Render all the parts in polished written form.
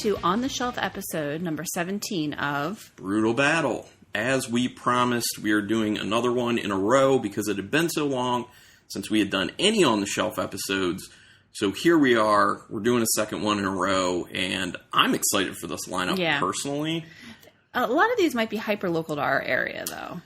to On the Shelf episode number 17 of Brutal Battle. As we promised, we are doing another one in a row because it had been so long since we had done any On the Shelf episodes. So here we are. We're doing a second one in a row, and I'm excited for this lineup personally. A lot of these might be hyper-local to our area, though.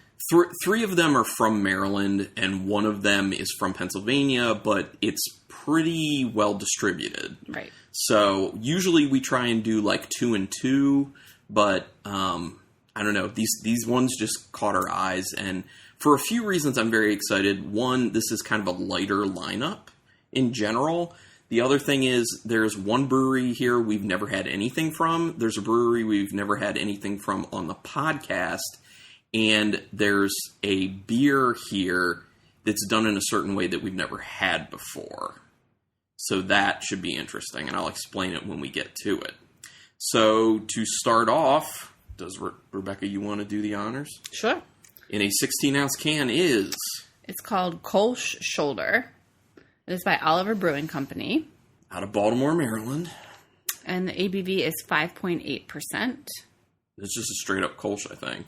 Three of them are from Maryland, and one of them is from Pennsylvania, but it's pretty well distributed. Right. So usually we try and do like 2 and 2, but I don't know. These ones just caught our eyes, and for a few reasons I'm very excited. One, this is kind of a lighter lineup in general. The other thing is there's one brewery here we've never had anything from. There's a brewery we've never had anything from on the podcast. And there's a beer here that's done in a certain way that we've never had before. So that should be interesting, and I'll explain it when we get to it. So to start off, does Rebecca, you want to do the honors? Sure. In a 16-ounce can is... It's called Kolsch Shoulder. It is by Oliver Brewing Company. Out of Baltimore, Maryland. And the ABV is 5.8%. It's just a straight-up Kolsch, I think.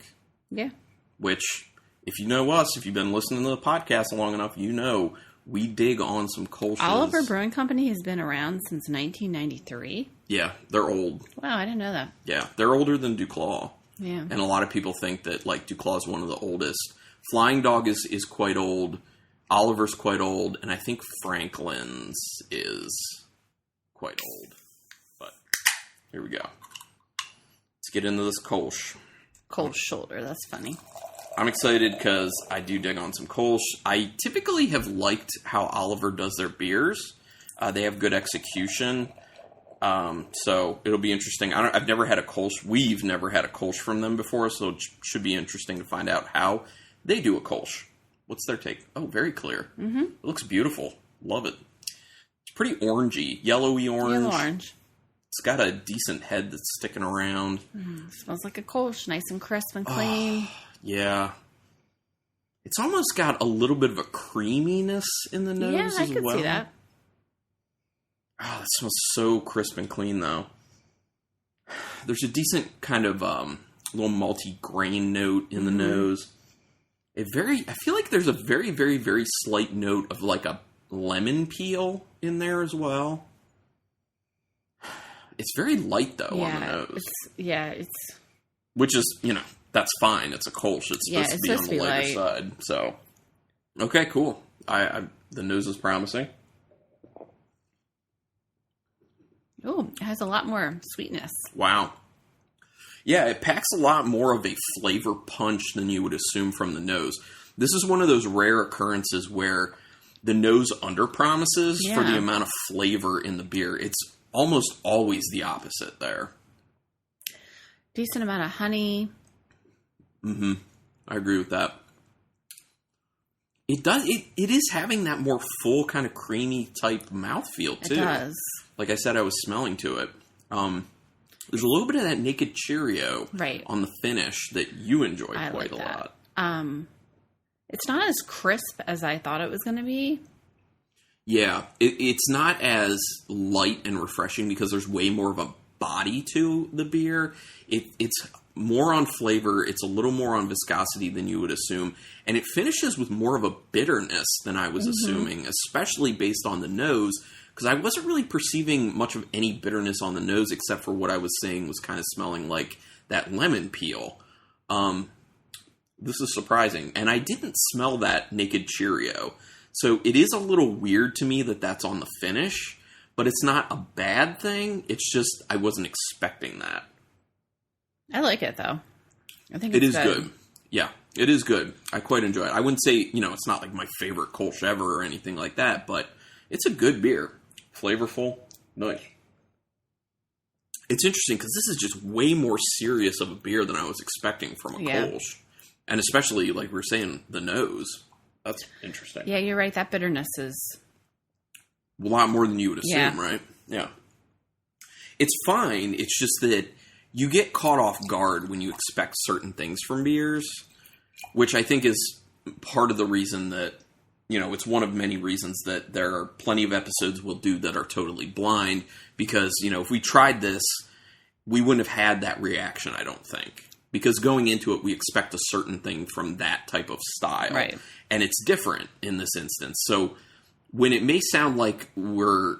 Yeah. Which, if you know us, if you've been listening to the podcast long enough, you know we dig on some Kolsch's. Oliver Brewing Company has been around since 1993. Yeah, they're old. Wow, I didn't know that. Yeah, they're older than Duclaw. Yeah. And a lot of people think that, like, Duclaw is one of the oldest. Flying Dog is quite old. Oliver's quite old. And I think Franklin's is quite old. But here we go. Let's get into this Kolsch. Kolsch Shoulder, that's funny. I'm excited because I do dig on some Kolsch. I typically have liked how Oliver does their beers. They have good execution. So it'll be interesting. I've never had a Kolsch. We've never had a Kolsch from them before, so it should be interesting to find out how they do a Kolsch. What's their take? Oh, very clear. Mm-hmm. It looks beautiful. Love it. It's pretty orangey. Yellowy orange. Yellow orange. It's got a decent head that's sticking around. Smells like a Kolsch. Nice and crisp and clean. Yeah. It's almost got a little bit of a creaminess in the nose as well. Yeah, I could see that. Oh, it smells so crisp and clean, though. There's a decent kind of little malty grain note in the nose. I feel like there's a very, very, very slight note of like a lemon peel in there as well. It's very light, though, on the nose. It's... Which is, that's fine. It's a Kolsch. It's supposed to be on the lighter side. So, okay, cool. The nose is promising. Oh, it has a lot more sweetness. Wow. Yeah, it packs a lot more of a flavor punch than you would assume from the nose. This is one of those rare occurrences where the nose underpromises for the amount of flavor in the beer. It's almost always the opposite there. Decent amount of honey. Mm-hmm. I agree with that. It does. It is having that more full kind of creamy type mouthfeel too. It does. Like I said, I was smelling to it. There's a little bit of that Naked Cheerio on the finish that you enjoy quite a lot. It's not as crisp as I thought it was going to be. Yeah, it's not as light and refreshing because there's way more of a body to the beer. It's more on flavor. It's a little more on viscosity than you would assume. And it finishes with more of a bitterness than I was assuming, especially based on the nose. Because I wasn't really perceiving much of any bitterness on the nose except for what I was saying was kind of smelling like that lemon peel. This is surprising. And I didn't smell that Naked Cheerio. So it is a little weird to me that that's on the finish. But it's not a bad thing. It's just I wasn't expecting that. I like it, though. I think it is good. Yeah, it is good. I quite enjoy it. I wouldn't say, it's not like my favorite Kolsch ever or anything like that. But it's a good beer. Flavorful. Nice. It's interesting because this is just way more serious of a beer than I was expecting from a Kolsch. And especially, like we were saying, the nose. That's interesting. Yeah, you're right. That bitterness is... a lot more than you would assume, right? Yeah. It's fine. It's just that you get caught off guard when you expect certain things from beers, which I think is part of the reason that, it's one of many reasons that there are plenty of episodes we'll do that are totally blind because, if we tried this we wouldn't have had that reaction, I don't think. Because going into it, we expect a certain thing from that type of style. Right. And it's different in this instance. So when it may sound like we're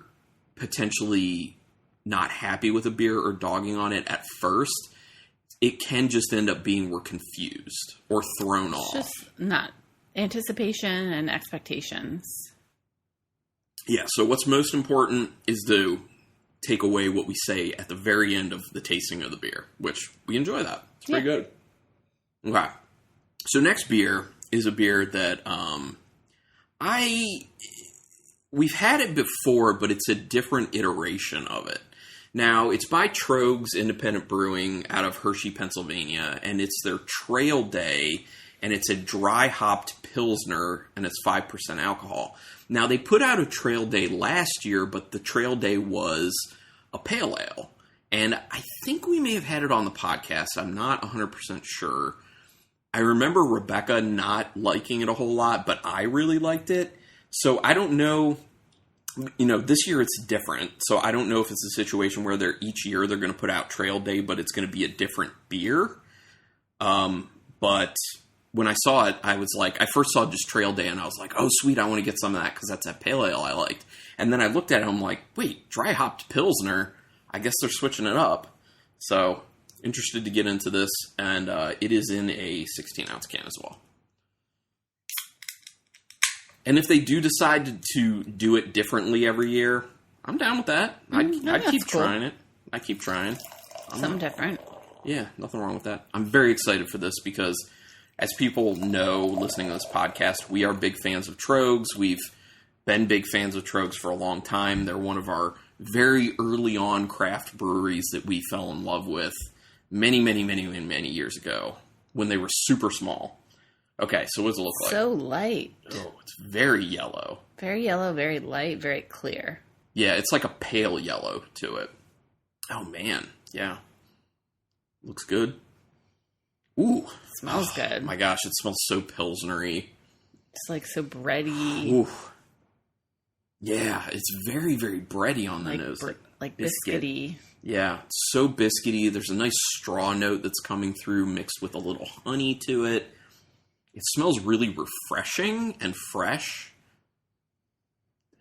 potentially not happy with a beer or dogging on it at first, it can just end up being we're confused or thrown off. Just not anticipation and expectations. Yeah, so what's most important is to take away what we say at the very end of the tasting of the beer, which we enjoy that. It's pretty good. Okay. So next beer is a beer that we've had it before, but it's a different iteration of it. Now, it's by Troegs Independent Brewing out of Hershey, Pennsylvania, and it's their Trail Day, and it's a dry-hopped Pilsner, and it's 5% alcohol. Now, they put out a Trail Day last year, but the Trail Day was a pale ale. And I think we may have had it on the podcast. I'm not 100% sure. I remember Rebecca not liking it a whole lot, but I really liked it. So I don't know. You know, this year it's different. So I don't know if it's a situation where each year they're going to put out Trail Day, but it's going to be a different beer. But when I saw it, I was like, I first saw just Trail Day, and I was like, oh, sweet, I want to get some of that because that's that pale ale I liked. And then I looked at it, and I'm like, wait, dry hopped Pilsner? I guess they're switching it up. So, interested to get into this, and it is in a 16-ounce can as well. And if they do decide to do it differently every year, I'm down with that. I'd keep trying it. I keep trying. Something different. Yeah, nothing wrong with that. I'm very excited for this because, as people know listening to this podcast, we are big fans of Troegs. We've been big fans of Troegs for a long time. They're one of our very early on craft breweries that we fell in love with many years ago when they were super small. Okay, so what does it look like? So light. Oh, it's very yellow. Very yellow, very light, very clear. Yeah, it's like a pale yellow to it. Oh, man. Yeah. Looks good. Ooh. Smells good. My gosh, it smells so Pilsner-y. It's like so bready. Ooh. Yeah, it's very, very bready on the nose. Like biscuity. Yeah, so biscuity. There's a nice straw note that's coming through mixed with a little honey to it. It smells really refreshing and fresh.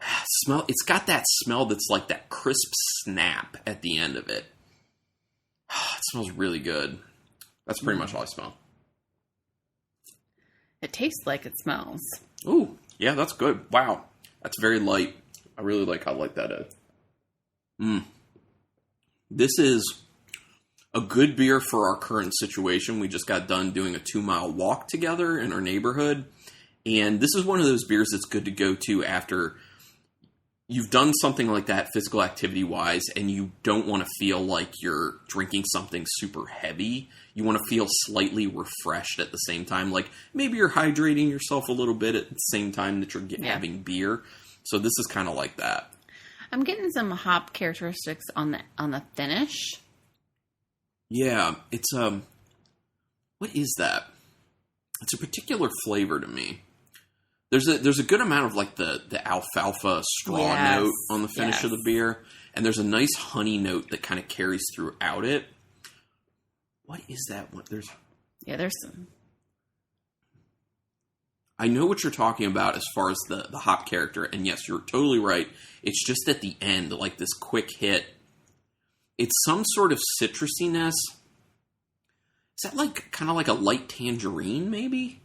It's got that smell that's like that crisp snap at the end of it. It smells really good. That's pretty much all I smell. It tastes like it smells. Ooh, yeah, that's good. Wow. That's very light. I really like how light that is. This is a good beer for our current situation. We just got done doing a 2-mile walk together in our neighborhood. And this is one of those beers that's good to go to after you've done something like that physical activity-wise, and you don't want to feel like you're drinking something super heavy. You want to feel slightly refreshed at the same time. Like maybe you're hydrating yourself a little bit at the same time that you're having beer. So this is kind of like that. I'm getting some hop characteristics on the finish. Yeah, it's what is that? It's a particular flavor to me. There's a good amount of like the alfalfa straw note on the finish of the beer, and there's a nice honey note that kind of carries throughout it. What is that one? There's some. I know what you're talking about as far as the hop character, and yes, you're totally right. It's just at the end, like this quick hit. It's some sort of citrusiness. Is that like kind of like a light tangerine, maybe?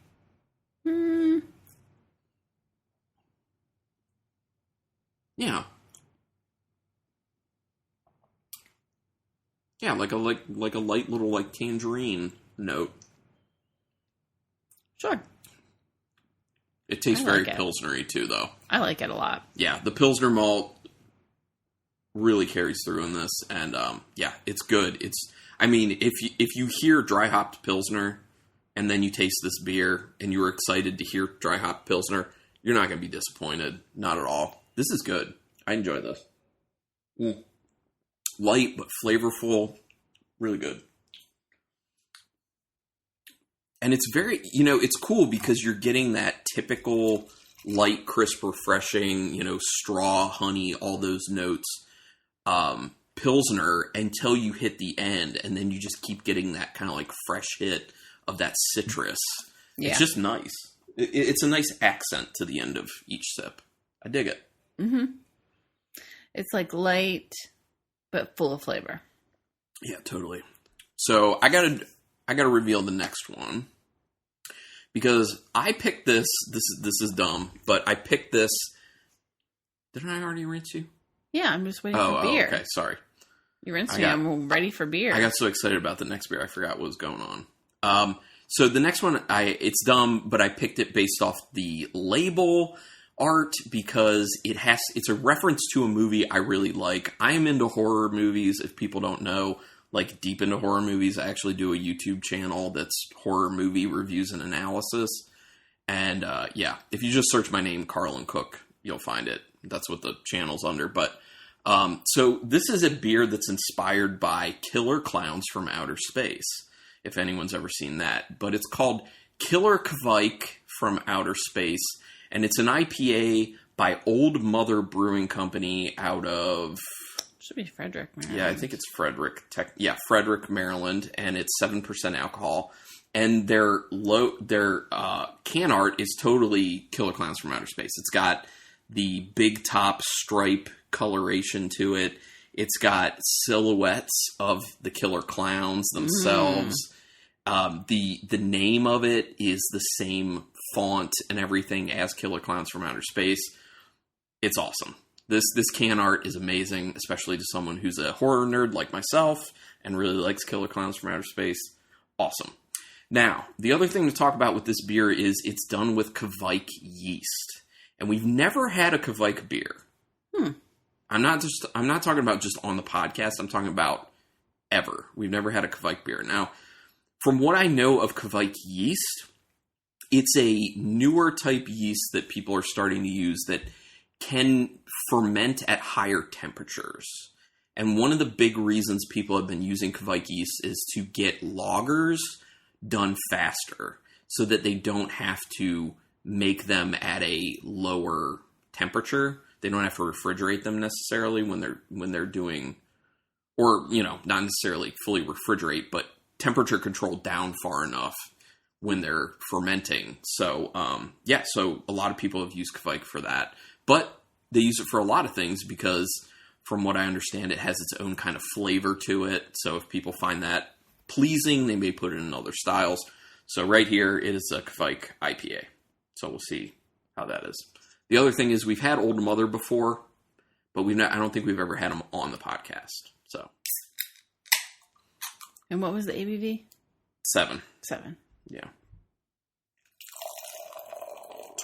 Yeah. Yeah, like a light little like tangerine note. Sure. It tastes very Pilsner-y too, though. I like it a lot. Yeah, the Pilsner malt really carries through in this, and yeah, it's good. If you hear dry hopped Pilsner, and then you taste this beer, and you were excited to hear dry hopped Pilsner, you're not going to be disappointed. Not at all. This is good. I enjoy this. Light but flavorful, really good. And it's very, it's cool because you're getting that typical light, crisp, refreshing, straw, honey, all those notes. Pilsner until you hit the end, and then you just keep getting that kind of like fresh hit of that citrus. Yeah. It's just nice. It's a nice accent to the end of each sip. I dig it. Mm-hmm. It's like light, but full of flavor. Yeah, totally. So I gotta reveal the next one because I picked this. This is dumb, but I picked this. Didn't I already rinse you? Yeah, I'm just waiting for beer. Oh, okay, sorry. You rinsed me. I'm ready for beer. I got so excited about the next beer, I forgot what was going on. So the next one, it's dumb, but I picked it based off the label art because it's a reference to a movie I really like. I am into horror movies. If people don't know, like deep into horror movies, I actually do a YouTube channel that's horror movie reviews and analysis. And if you just search my name, Carlin Cook, you'll find it. That's what the channel's under. But so this is a beer that's inspired by Killer Clowns from Outer Space, if anyone's ever seen that. But it's called Killer Kvike from Outer Space, and it's an IPA by Old Mother Brewing Company out of... Should be Frederick, Maryland. Yeah, I think it's Frederick, Maryland, and it's 7% alcohol. And their can art is totally Killer Clowns from Outer Space. It's got the big top stripe coloration to it. It's got silhouettes of the killer clowns themselves. The name of it is the same font and everything as Killer Clowns from Outer Space. It's awesome. This can art is amazing, especially to someone who's a horror nerd like myself and really likes Killer Clowns from Outer Space. Awesome. Now, the other thing to talk about with this beer is it's done with Kvike yeast. And we've never had a Kvike beer. I'm not talking about just on the podcast. I'm talking about ever. We've never had a Kvike beer. Now, from what I know of Kvike yeast, it's a newer type yeast that people are starting to use that can ferment at higher temperatures. And one of the big reasons people have been using Kvike yeast is to get lagers done faster so that they don't have to make them at a lower temperature. They don't have to refrigerate them necessarily when they're doing, or, not necessarily fully refrigerate, but temperature control down far enough when they're fermenting. So, so a lot of people have used Kvike for that, but they use it for a lot of things because from what I understand, it has its own kind of flavor to it. So if people find that pleasing, they may put it in other styles. So right here, it is a Kvike IPA. So we'll see how that is. The other thing is we've had Old Mother before, but I don't think we've ever had them on the podcast. So. And what was the ABV? 7. Yeah.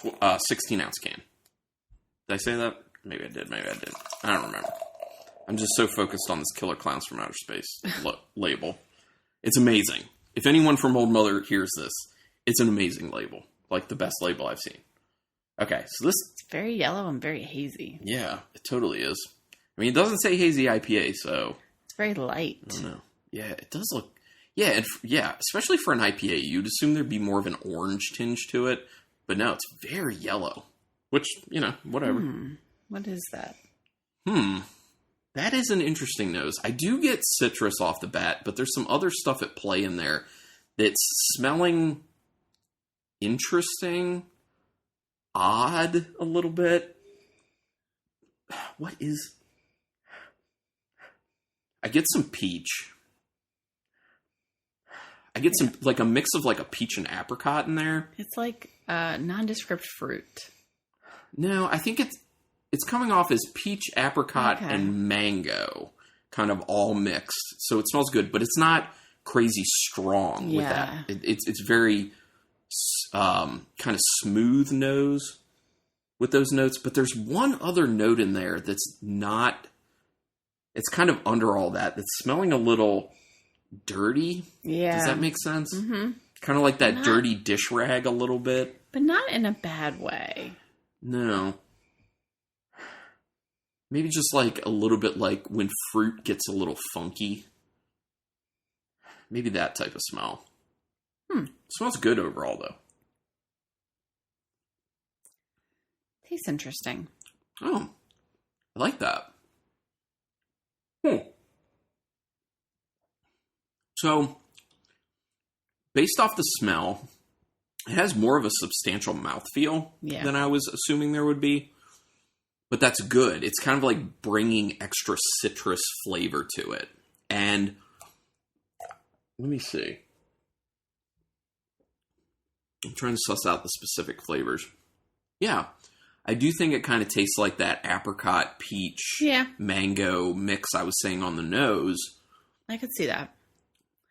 16-ounce can. Did I say that? Maybe I did. Maybe I didn't. I don't remember. I'm just so focused on this Killer Clowns from Outer Space label. It's amazing. If anyone from Old Mother hears this, it's an amazing label. Like the best label I've seen. Okay, so this... It's very yellow and very hazy. Yeah, it totally is. I mean, it doesn't say hazy IPA, so... It's very light. I don't know. Yeah, it does look... Yeah, especially for an IPA, you'd assume there'd be more of an orange tinge to it. But no, it's very yellow. Which, whatever. What is that? That is an interesting nose. I do get citrus off the bat, but there's some other stuff at play in there that's smelling interesting, odd a little bit. What is... I get some peach. I get some, like a mix of like a peach and apricot in there. It's like nondescript fruit. No, I think it's coming off as peach, apricot, and mango, kind of all mixed. So it smells good, but it's not crazy strong with that. It's very kind of smooth nose with those notes. But there's one other note in there that's not... It's kind of under all that. That's smelling a little dirty. Yeah. Does that make sense? Mm-hmm. Kind of like that dirty dish rag a little bit. But not in a bad way. No. Maybe just like a little bit like when fruit gets a little funky. Maybe that type of smell. Smells good overall, though. Tastes interesting. Oh, I like that. So, based off the smell, it has more of a substantial mouthfeel than I was assuming there would be. But that's good. It's kind of like bringing extra citrus flavor to it. And let me see. I'm trying to suss out the specific flavors. Yeah. I do think it kind of tastes like that apricot, peach, mango mix I was saying on the nose. I could see that.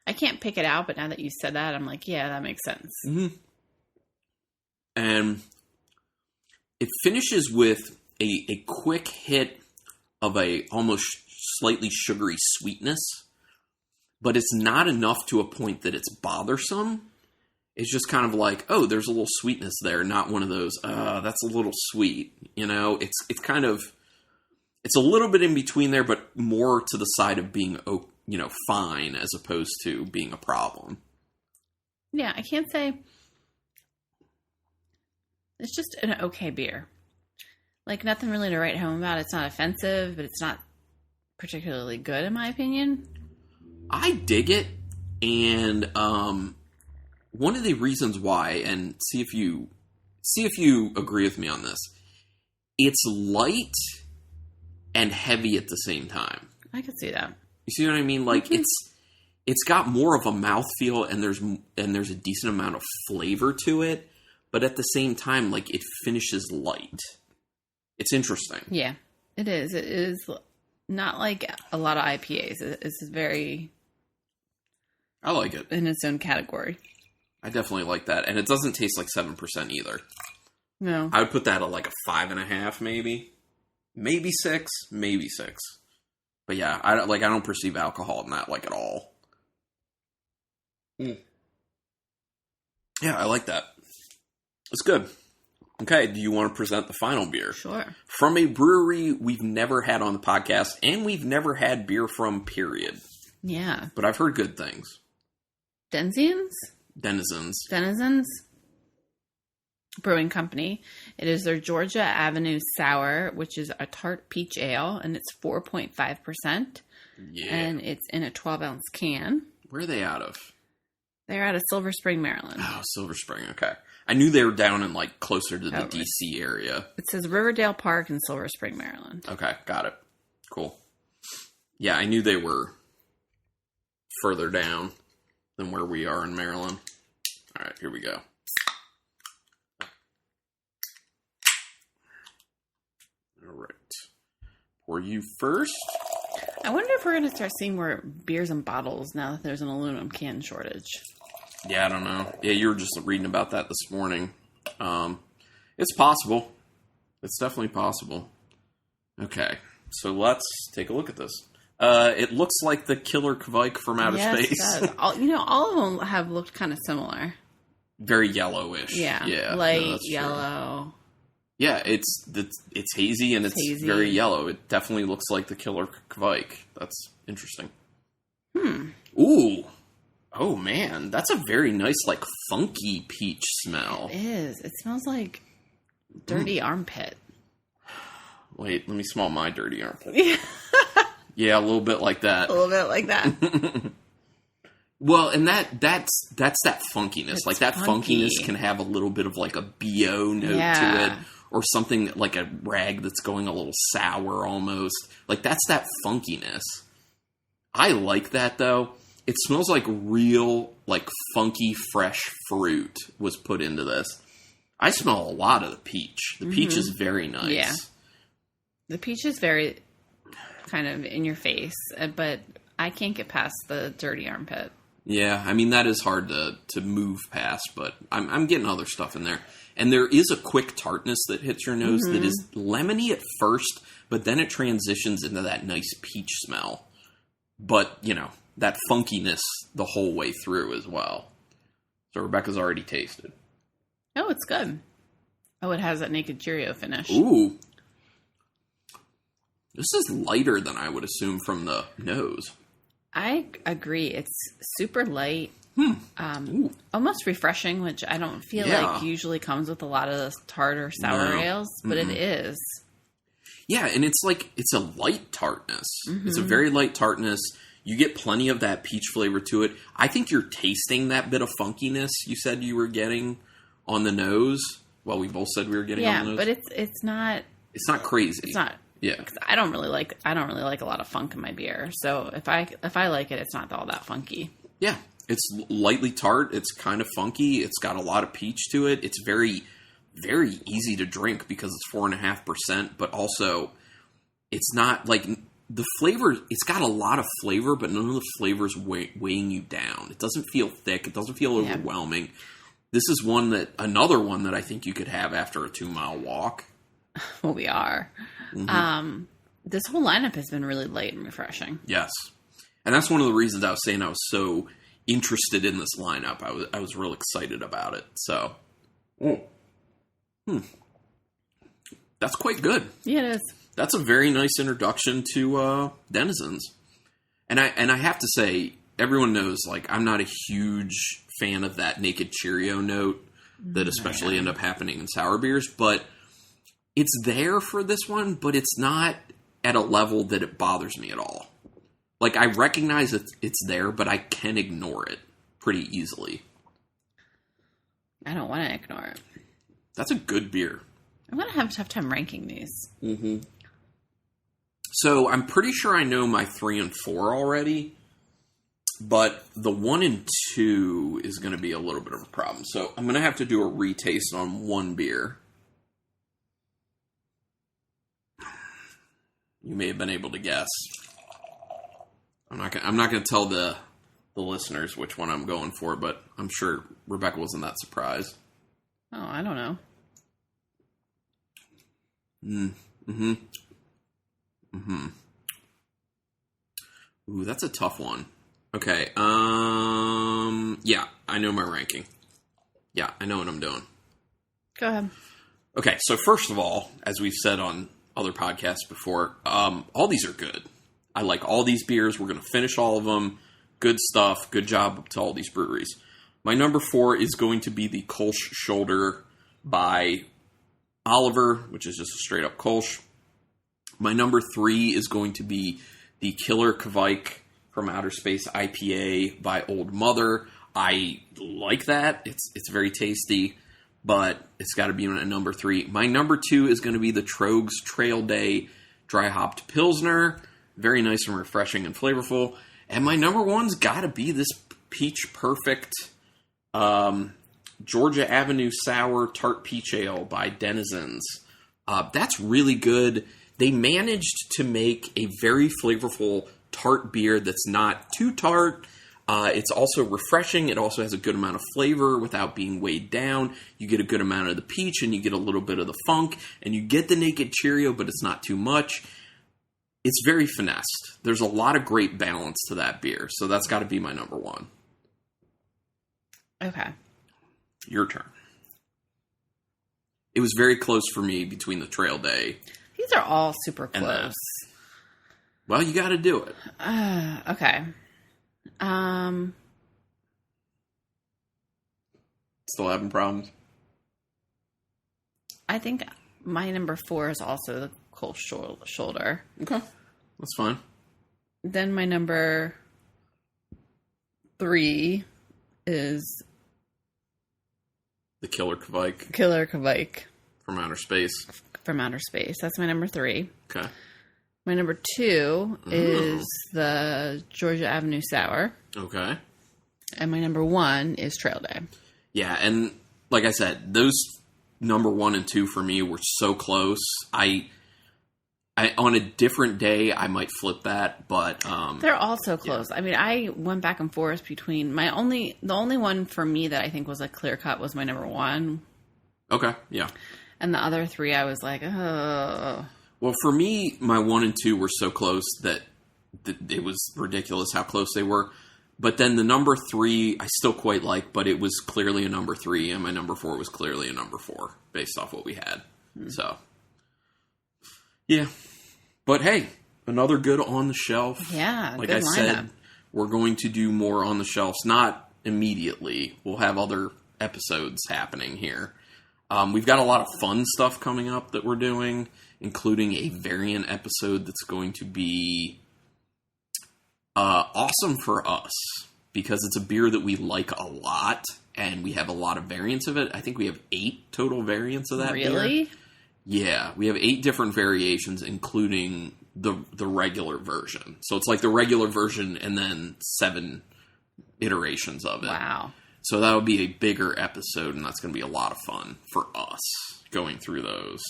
I can't pick it out, but now that you said that, I'm like, yeah, that makes sense. Mm-hmm. And it finishes with a quick hit of a almost slightly sugary sweetness, but it's not enough to a point that it's bothersome. It's just kind of like, oh, there's a little sweetness there, not one of those, that's a little sweet. You know, it's kind of, it's a little bit in between there, but more to the side of being, you know, fine as opposed to being a problem. Yeah, I can't say. It's just an okay beer. Like, nothing really to write home about. It's not offensive, but it's not particularly good, in my opinion. I dig it, and one of the reasons why, and see if you agree with me on this, it's light and heavy at the same time. I could see that. You see what I mean? Like, it's got more of a mouthfeel, and there's a decent amount of flavor to it, but at the same time, like, it finishes light. It's interesting. Yeah, it is. It is not like a lot of IPAs. It's very... I like it. In its own category. I definitely like that. And it doesn't taste like 7% either. No. I would put that at like a 5.5 maybe. Maybe 6. Maybe 6. But yeah, I don't perceive alcohol in that like at all. Mm. Yeah, I like that. It's good. Okay, do you want to present the final beer? Sure. From a brewery we've never had on the podcast, and we've never had beer from, period. Yeah. But I've heard good things. Denizens Brewing Company. It is their Georgia Avenue Sour, which is a tart peach ale, and it's 4.5%. Yeah. And it's in a 12-ounce can. Where are they out of? They're out of Silver Spring, Maryland. Oh, Silver Spring, okay. I knew they were down in, like, closer to the D.C. area. It says Riverdale Park in Silver Spring, Maryland. Okay, got it. Cool. Yeah, I knew they were further down than where we are in Maryland. All right, here we go. All right. Pour you first. I wonder if we're going to start seeing more beers in bottles now that there's an aluminum can shortage. Yeah, I don't know. Yeah, you were just reading about that this morning. It's possible. It's definitely possible. Okay, so let's take a look at this. It looks like the Killer Kvike from outer space. It does. All of them have looked kind of similar. Very yellowish. Yeah. Light yellow. Yeah, it's hazy and it's hazy. Very yellow. It definitely looks like the Killer Kvike. That's interesting. Ooh. Oh, man. That's a very nice, like, funky peach smell. It is. It smells like dirty armpit. Wait, let me smell my dirty armpit. Yeah, a little bit like that. A little bit like that. Well, and that's that funkiness. It's like, that funky. funkiness can have a little bit of, like, a BO note to it. Or something like a rag that's going a little sour almost. Like, that's that funkiness. I like that, though. It smells like real, like, funky, fresh fruit was put into this. I smell a lot of the peach. The peach is very nice. Yeah. The peach is very kind of in your face, but I can't get past the dirty armpit. Yeah, I mean, that is hard to move past, but I'm getting other stuff in there. And there is a quick tartness that hits your nose that is lemony at first, but then it transitions into that nice peach smell. But, you know, that funkiness the whole way through as well. So Rebecca's already tasted. Oh, it's good. Oh, it has that Naked Cheerio finish. Ooh. This is lighter than I would assume from the nose. I agree. It's super light. Almost refreshing, which I don't feel like usually comes with a lot of the tart or sour ales, but it is. Yeah, and it's like, it's a light tartness. It's a very light tartness. You get plenty of that peach flavor to it. I think you're tasting that bit of funkiness you said you were getting on the nose. Well, we both said we were getting on the nose. Yeah, but it's not... It's not crazy. It's not... Yeah. I don't really like a lot of funk in my beer. So if I like it, it's not all that funky. Yeah. It's lightly tart. It's kind of funky. It's got a lot of peach to it. It's very, very easy to drink because it's 4.5%, but also it's not like... The flavor, it's got a lot of flavor, but none of the flavor's weighing you down. It doesn't feel thick. It doesn't feel overwhelming. This is another one that I think you could have after a 2-mile walk. Well, we are. Mm-hmm. This whole lineup has been really light and refreshing. Yes. And that's one of the reasons I was saying I was so interested in this lineup. I was real excited about it. So, that's quite good. Yeah, it is. That's a very nice introduction to Denizens. And I have to say, everyone knows, like, I'm not a huge fan of that Naked Cheerio note that especially end up happening in sour beers, but it's there for this one, but it's not at a level that it bothers me at all. Like, I recognize it's there, but I can ignore it pretty easily. I don't want to ignore it. That's a good beer. I'm going to have a tough time ranking these. Mm-hmm. So I'm pretty sure I know my 3 and 4 already, but the 1 and 2 is going to be a little bit of a problem. So I'm going to have to do a retaste on one beer. You may have been able to guess. I'm not going to tell the listeners which one I'm going for, but I'm sure Rebecca wasn't that surprised. Oh, I don't know. Mm-hmm. Mm-hmm. Ooh, that's a tough one. Okay. Yeah, I know my ranking. Yeah, I know what I'm doing. Go ahead. Okay, so first of all, as we've said on other podcasts before, all these are good. I like all these beers. We're going to finish all of them. Good stuff. Good job to all these breweries. My number 4 is going to be the Kolsch Shoulder by Oliver, which is just a straight up Kolsch. My number 3 is going to be the Killer Kvike from Outer Space IPA by Old Mother. I like that. It's very tasty, but it's got to be a number 3. My number 2 is going to be the Troegs Trail Day Dry Hopped Pilsner. Very nice and refreshing and flavorful. And my number 1's got to be this Peach Perfect Georgia Avenue Sour Tart Peach Ale by Denizens. That's really good. They managed to make a very flavorful tart beer that's not too tart. It's also refreshing. It also has a good amount of flavor without being weighed down. You get a good amount of the peach, and you get a little bit of the funk, and you get the Naked Cheerio, but it's not too much. It's very finessed. There's a lot of great balance to that beer, so that's got to be my number 1. Okay. Your turn. It was very close for me between the Trail Day. These are all super close. Well, you got to do it. Okay. Still having problems? I think my number 4 is also the Kolsch Shoulder. Okay. That's fine. Then my number 3 is the Killer Kvike. Killer Kvike. From Outer Space. From Outer Space. That's my number 3. Okay. My number 2 is the Georgia Avenue Sour. Okay. And my number 1 is Trail Day. Yeah, and like I said, those number 1 and 2 for me were so close. I on a different day I might flip that, but they're all so close. Yeah. I mean, I went back and forth between the only one for me that I think was a clear cut was my number 1. Okay, yeah. And the other 3 I was like, oh. Well, for me, my 1 and 2 were so close that it was ridiculous how close they were. But then the number 3, I still quite like, but it was clearly a number 3, and my number 4 was clearly a number 4, based off what we had. So, yeah. But hey, another good on the shelf. Yeah, like good I lineup. said, we're going to do more on the shelves, not immediately. We'll have other episodes happening here. We've got a lot of fun stuff coming up that we're doing, including a variant episode that's going to be Awesome for us, because it's a beer that we like a lot, and we have a lot of variants of it. I think we have 8 total variants of that beer. Really? Yeah, we have 8 different variations, including the regular version. So it's like the regular version and then 7 iterations of it. Wow. So that would be a bigger episode, and that's going to be a lot of fun for us going through those.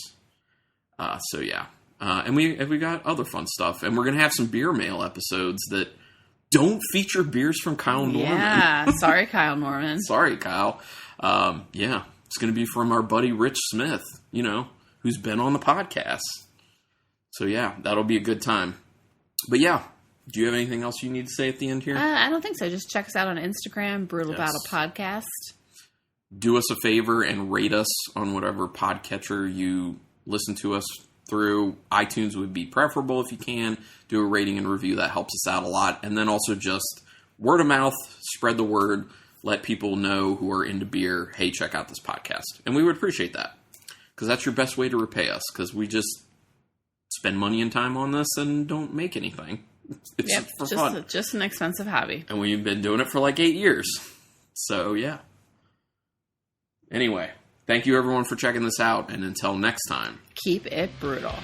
So yeah. And we got other fun stuff. And we're going to have some beer mail episodes that don't feature beers from Kyle Norman. Yeah, sorry, Kyle Norman. Sorry, Kyle. Yeah, it's going to be from our buddy Rich Smith, who's been on the podcast. So yeah, that'll be a good time. But yeah, do you have anything else you need to say at the end here? I don't think so. Just check us out on Instagram, Brutal Battle Podcast. Do us a favor and rate us on whatever podcatcher you listen to us through. iTunes would be preferable if you can. Do a rating and review. That helps us out a lot. And then also just word of mouth, spread the word, let people know who are into beer, hey, check out this podcast. And we would appreciate that, because that's your best way to repay us, because we just spend money and time on this and don't make anything. It's for fun. Just an expensive hobby. And we've been doing it for like 8 years. So, yeah. Anyway, thank you everyone for checking this out, and until next time, keep it brutal.